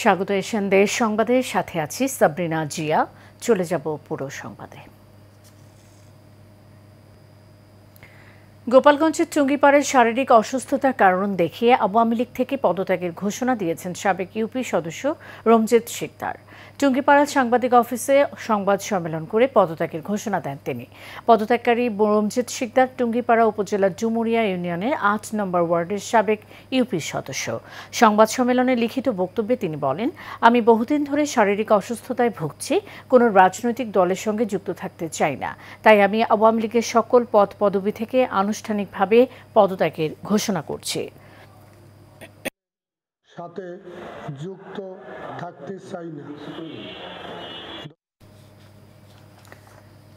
স্বাগত এশিয়ান দেশ সংবাদের সাথে আছি সাবরিনা জিয়া। চলে যাব পুরো সংবাদে। গোপালগঞ্জের টুঙ্গিপাড়ার শারীরিক অসুস্থতার কারণ দেখিয়ে আওয়ামী লীগ থেকে পদত্যাগের ঘোষণা দিয়েছেন সাবেক ইউপি সদস্য রমজিত শিকদার। টুঙ্গিপাড়া সাংবাদিক অফিসে সংবাদ সম্মেলন করে পদত্যাগের ঘোষণা দেন তিনি। পদত্যাগকারী রমজিত শিকদার টুঙ্গিপাড়া উপজেলার ডুমুরিয়া ইউনিয়নের ৮ নম্বর ওয়ার্ডের সাবেক ইউপি সদস্য। সংবাদ সম্মেলনে লিখিত বক্তব্যে তিনি বলেন, আমি বহুদিন ধরে শারীরিক অসুস্থতায় ভুগছি, কোনো রাজনৈতিক দলের সঙ্গে যুক্ত থাকতে চাই না, তাই আমি আওয়ামী লীগের সকল পদ পদবি থেকে আনুষ্ঠানিকভাবে পদত্যাগের ঘোষণা করছি। সাথে যুক্ত থাকতে চাই না।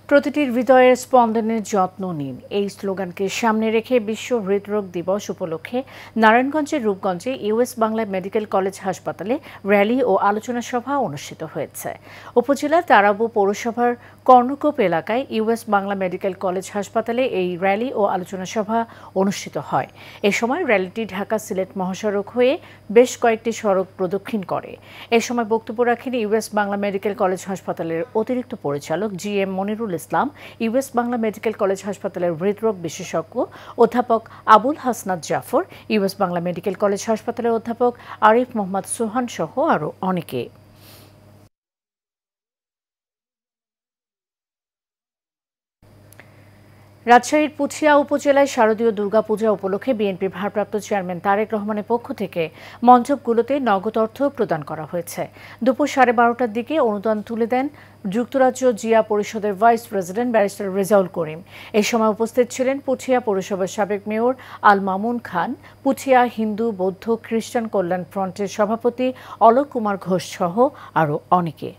প্রতিটি হৃদয়ের স্পন্দনের যত্ন নিন, এই স্লোগানকে সামনে রেখে বিশ্ব হৃদরোগ দিবস উপলক্ষে নারায়ণগঞ্জের রূপগঞ্জে ইউএস বাংলা মেডিকেল কলেজ হাসপাতালে র্যালি ও আলোচনা সভা অনুষ্ঠিত হয়েছে। উপজেলার তারাবো পৌরসভার কর্ণকূপ এলাকায় ইউএস বাংলা মেডিকেল কলেজ হাসপাতালে এই র্যালি ও আলোচনা সভা অনুষ্ঠিত হয়। এ সময় র্যালিটি ঢাকা সিলেট মহাসড়ক হয়ে বেশ কয়েকটি সড়ক প্রদক্ষিণ করে। এ সময় বক্তব্য রাখেন ইউএস বাংলা মেডিকেল কলেজ হাসপাতালের অতিরিক্ত পরিচালক GM Monirul Islam, US Bangla Medical College হাসপাতালের হৃদরোগ বিশেষজ্ঞ অধ্যাপক Abul Hasnat Jafar, US Bangla Medical College হাসপাতালের অধ্যাপক আরিফ মোহাম্মদ সোহান সহ আরও অনেকে। রাজশাহীর পুঠিয়া উপজেলায় শারদীয় দুর্গাপূজা উপলক্ষে বিএনপির ভারপ্রাপ্ত চেয়ারম্যান তারেক রহমানের পক্ষ থেকে মণ্ডপগুলোতে নগদ অর্থ প্রদান করা হয়েছে। দুপুর 12:30টার দিকে অনুদান তুলে দেন যুক্তরাজ্য জিয়া পরিষদের vice president barrister Rezaul Karim. এ সময় উপস্থিত ছিলেন পুঠিয়া পৌরসভার সাবেক মেয়র আল মামুন খান, পুঠিয়া হিন্দু বৌদ্ধ খ্রিস্টান কল্যাণ ফ্রন্টের সভাপতি অলোক কুমার ঘোষ সহ আরও অনেকে।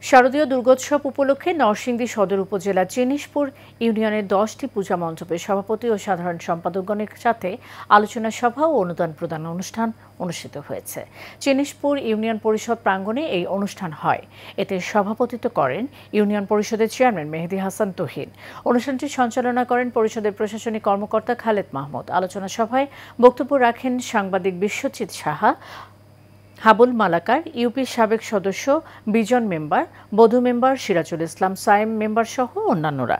শারদীয় দুর্গোৎসব উপলক্ষে নরসিংদী সদর উপজেলার চেনিশপুর ইউনিয়নের 10টি পূজা মণ্ডপের সভাপতি ও সাধারণ সম্পাদকগণের সাথে আলোচনা সভা ও অনুদান প্রদান অনুষ্ঠান অনুষ্ঠিত হয়েছে। চেনিশপুর ইউনিয়ন পরিষদ প্রাঙ্গণে এই অনুষ্ঠান হয়। এতে সভাপতিত্ব করেন ইউনিয়ন পরিষদের চেয়ারম্যান মেহেদী হাসান তহিন। অনুষ্ঠানটি সঞ্চালনা করেন পরিষদের প্রশাসনিক কর্মকর্তা খালেদ মাহমুদ। আলোচনা সভায় বক্তব্য রাখেন সাংবাদিক বিশ্বজিৎ সাহা, হাবুল মালাকার, ইউপির সাবেক সদস্য বিজন মেম্বার, বধু মেম্বার সিরাজুল ইসলাম সায়েম মেম্বার সহ অন্যান্যরা।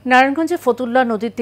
নারায়ণগঞ্জে ফতুল্লা নদীর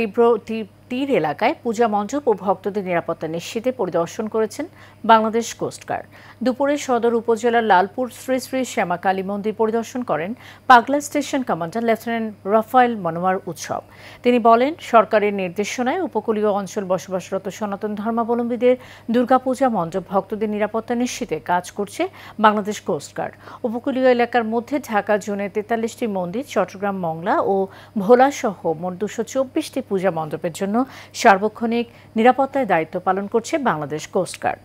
তীর এলাকায় পূজা মণ্ডপ ও ভক্তদের নিরাপত্তা নিশ্চিতে পরিদর্শন করেছেন বাংলাদেশ কোস্টগার্ড। দুপুরে সদর উপজেলার লালপুর শ্রী শ্রী শ্যামা কালী মন্দির পরিদর্শন করেন Pagla station commander lieutenant Rafael Monowar Utsab. তিনি বলেন, সরকারের নির্দেশনায় উপকূলীয় অঞ্চল বসবাসরত সনাতন ধর্মাবলম্বীদের দুর্গাপূজা মণ্ডপ ভক্তদের নিরাপত্তা নিশ্চিতে কাজ করছে বাংলাদেশ কোস্টগার্ড। উপকূলীয় এলাকার মধ্যে ঢাকা জোনে 43টি মন্দির, চট্টগ্রাম, মংলা ও ভোলা সহ মোট 224টি পূজা মণ্ডপের জন্য সার্বক্ষণিক নিরাপত্তায় দায়িত্ব পালন করছে বাংলাদেশ কোস্টগার্ড।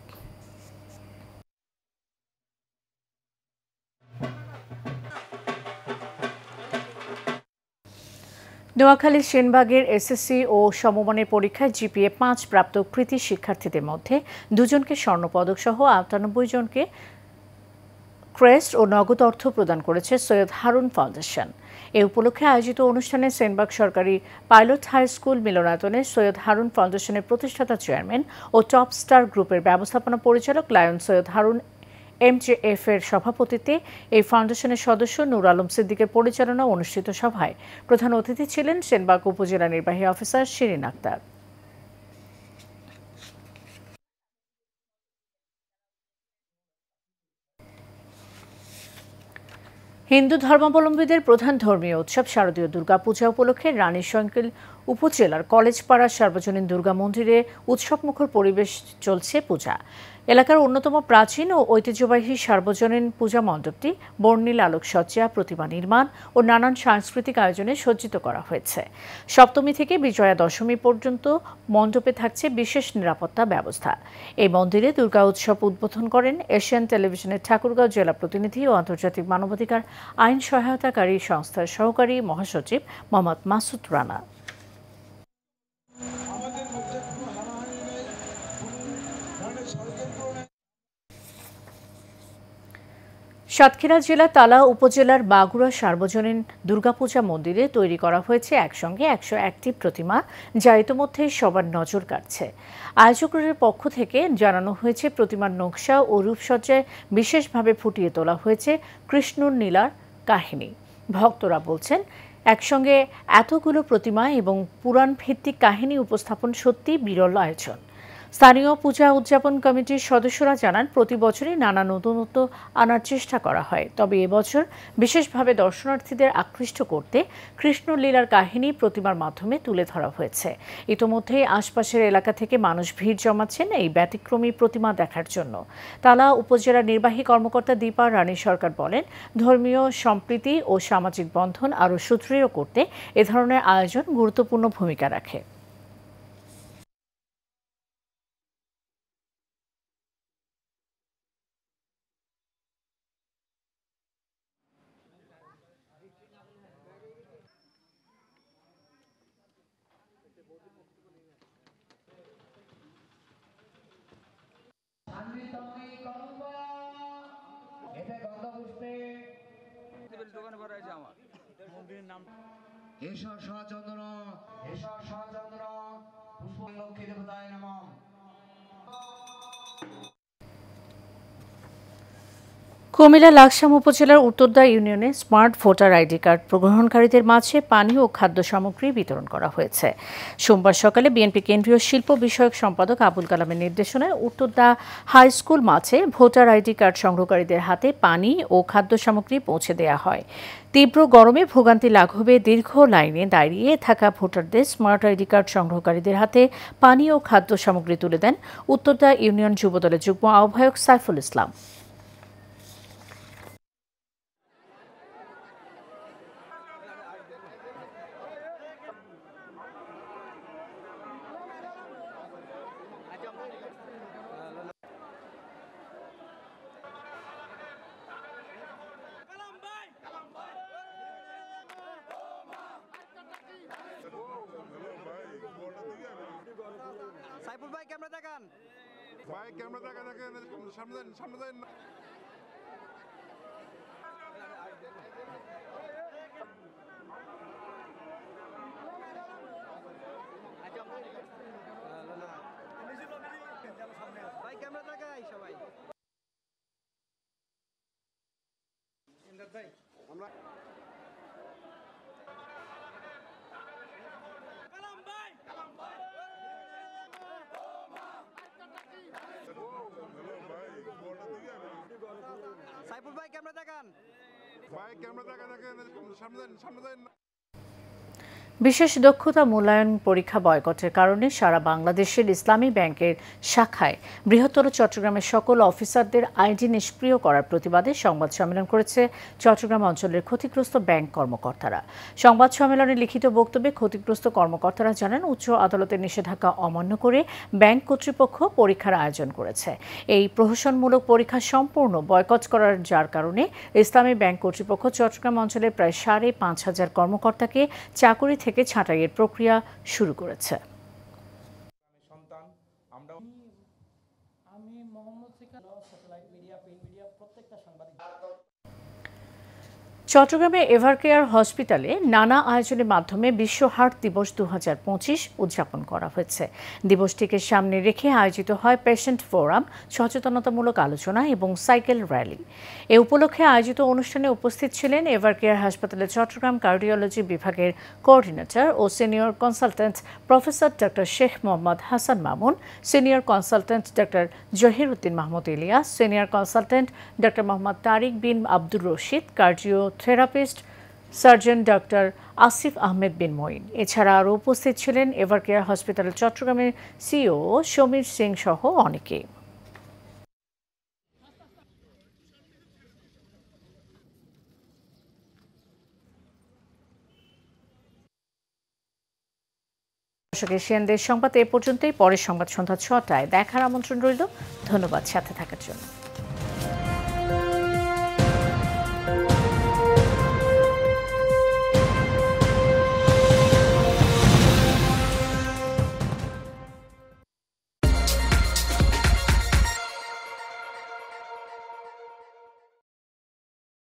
নোয়াখালীর সেনবাগের এসএসসি ও সমমানের পরীক্ষায় জিপিএ 5 প্রাপ্ত কৃতী শিক্ষার্থীদের মধ্যে 2 জনকে স্বর্ণপদক সহ 98 জনকে ক্রেস্ট ও নগদ অর্থ প্রদান করেছে সৈয়দ হারুন ফাউন্ডেশন। এ উপলক্ষে আয়োজিত অনুষ্ঠানে সেনবাগ সরকারি পাইলট হাই স্কুল মিলনায়তনে সৈয়দ হারুন ফাউন্ডেশনের প্রতিষ্ঠাতা চেয়ারম্যান ও টপ স্টার গ্রুপের ব্যবস্থাপনা পরিচালক লায়ন সৈয়দ হারুন এমজেএফ এর সভাপতিত্বে এই ফাউন্ডেশনের সদস্য নূর আলম সিদ্দিকের পরিচালনা অনুষ্ঠিত সভায় প্রধান অতিথি ছিলেন সেনবাগ উপজেলা নির্বাহী অফিসার শিরিন আক্তার। হিন্দু ধর্মাবলম্বীদের প্রধান ধর্মীয় উৎসব শারদীয় দুর্গাপূজা উপলক্ষে রানীশংকেল উপজেলার কলেজপাড়ার সার্বজনীন দুর্গা মন্দিরে উৎসবমুখর পরিবেশ চলছে পূজা। এলাকার অন্যতম প্রাচীন ও ঐতিহ্যবাহী সার্বজনীন পূজা মণ্ডপটি বর্ণিল আলোকসজ্জা, প্রতিমা নির্মাণ ও নানান সাংস্কৃতিক আয়োজনে সজ্জিত করা হয়েছে। সপ্তমী থেকে বিজয়া দশমী পর্যন্ত মণ্ডপে থাকছে বিশেষ নিরাপত্তা ব্যবস্থা। এই মন্দিরে দুর্গা উৎসব উদ্বোধন করেন এশিয়ান টেলিভিশনের ঠাকুরগাঁও জেলা প্রতিনিধি ও আন্তর্জাতিক মানবাধিকার আইন সহায়তাকারী সংস্থার সহকারী মহাসচিব মোহাম্মদ মাসুদ রানা। সাতক্ষীরা জেলা তালা উপজেলার বাগুড়া সার্বজনীন দুর্গাপূজা মন্দিরে তৈরি করা হয়েছে একসঙ্গে 101টি প্রতিমা, যা ইতোমধ্যে সবার নজর কাড়ছে। আয়োজকদের পক্ষ থেকে জানানো হয়েছে, প্রতিমার নকশা ও রূপসজ্জায় বিশেষভাবে ফুটিয়ে তোলা হয়েছে কৃষ্ণর লীলার কাহিনী। ভক্তরা বলছেন, একসঙ্গে এতগুলো প্রতিমা এবং পুরাণ ভিত্তিক কাহিনী উপস্থাপন সত্যি বিরল আয়োজন। স্থানীয় পূজা উদযাপন কমিটির সদস্যরা জানান, প্রতি বছরই নানা নতুনত্ব আনার চেষ্টা করা হয়, তবে এবছর বিশেষভাবে দর্শনার্থীদের আকৃষ্ট করতে কৃষ্ণলীলার কাহিনী প্রতিমার মাধ্যমে তুলে ধরা হয়েছে। ইতোমধ্যেই আশপাশের এলাকা থেকে মানুষ ভিড় জমাচ্ছেন এই ব্যতিক্রমী প্রতিমা দেখার জন্য। তালা উপজেলার নির্বাহী কর্মকর্তা দীপা রানী সরকার বলেন, ধর্মীয় সম্প্রীতি ও সামাজিক বন্ধন আরও সুদৃঢ় করতে এ ধরনের আয়োজন গুরুত্বপূর্ণ ভূমিকা রাখে। কুমিল্লা লাকসাম উপজেলার উত্তরদা ইউনিয়নে স্মার্ট ভোটার আইডি কার্ড গ্রহণকারীদের মাঝে পানি ও খাদ্য সামগ্রী বিতরণ করা হয়েছে। সোমবার সকালে বিএনপি কেন্দ্রীয় শিল্প বিষয়ক সম্পাদক আবুল কালামের নির্দেশনায় উত্তরদা হাই স্কুল মাঠে ভোটার আইডি কার্ড সংগ্রহকারীদের হাতে পানি ও খাদ্য সামগ্রী পৌঁছে দেওয়া হয়। তীব্র গরমে ভোগান্তি লাঘবে দীর্ঘ লাইনে দাঁড়িয়ে থাকা ভোটারদের স্মার্ট আইডি কার্ড সংগ্রহকারীদের হাতে পানি ও খাদ্য সামগ্রী তুলে দেন উত্তরদা ইউনিয়ন যুবদলের যুগ্ম আহ্বায়ক সাইফুল ইসলাম। সাইফুল ভাই ক্যামেরা দেখান, ভাই ক্যামেরা দেখেন, সামনে যান। ভাই ক্যামেরা দেখাই সবাই। ভাই আমরা সাইফুল ভাই ক্যামেরা দেখান, ভাই ক্যামেরা দেখেন, সামনে যান। বিশেষ দক্ষতা মূল্যায়ন পরীক্ষা বয়কটের কারণে সারা বাংলাদেশের ইসলামী ব্যাংকের শাখায় বৃহত্তর চট্টগ্রামের সকল অফিসারদের আইডি নিষ্ক্রিয় করার প্রতিবাদে সংবাদ সম্মেলন করেছে চট্টগ্রাম অঞ্চলের ক্ষতিগ্রস্ত ব্যাংক কর্মকর্তারা। সংবাদ সম্মেলনে লিখিত বক্তব্যে ক্ষতিগ্রস্ত কর্মকর্তারা জানান, উচ্চ আদালতের নিষেধাজ্ঞা অমান্য করে ব্যাংক কর্তৃপক্ষ পরীক্ষার আয়োজন করেছে। এই প্রহসনমূলক পরীক্ষা সম্পূর্ণ বয়কট করার যার কারণে ইসলামী ব্যাংক কর্তৃপক্ষ চট্টগ্রাম অঞ্চলের প্রায় 5,500 কর্মকর্তাকে চাকরি থেকে ছাঁটাইয়ের প্রক্রিয়া শুরু করেছে। চট্টগ্রামে এভারকেয়ার হসপিটালে নানা আয়োজনের মাধ্যমে বিশ্ব হার্ট দিবস 2025 উদযাপন করা হয়েছে। দিবসটিকে সামনে রেখে আয়োজিত হয় পেশেন্ট ফোরাম, সচেতনতামূলক আলোচনা এবং সাইকেল র্যালি। এ উপলক্ষে আয়োজিত অনুষ্ঠানে উপস্থিত ছিলেন এভারকেয়ার হাসপাতালের চট্টগ্রাম কার্ডিওলজি বিভাগের কোঅর্ডিনেটর ও senior consultant professor doctor Sheikh Mohammad Hasan Mamun, senior consultant doctor Zahir Uddin Mahmud Elias, senior consultant doctor Mohammad Tarik Bin Abdur Rashid, cardio therapist surgeon doctor Asif Ahmed Bin Moin. এছাড়া আরও উপস্থিত ছিলেন এভারকেয়ার হসপিটাল চট্টগ্রামের সিইও সমীর সিং সহ অনেকে। দর্শক, এশিয়ান দেশ সংবাদ এ পর্যন্তই। পরের সংবাদ সন্ধ্যা ৬টায় দেখার আমন্ত্রণ রইল। ধন্যবাদ সাথে থাকার জন্য।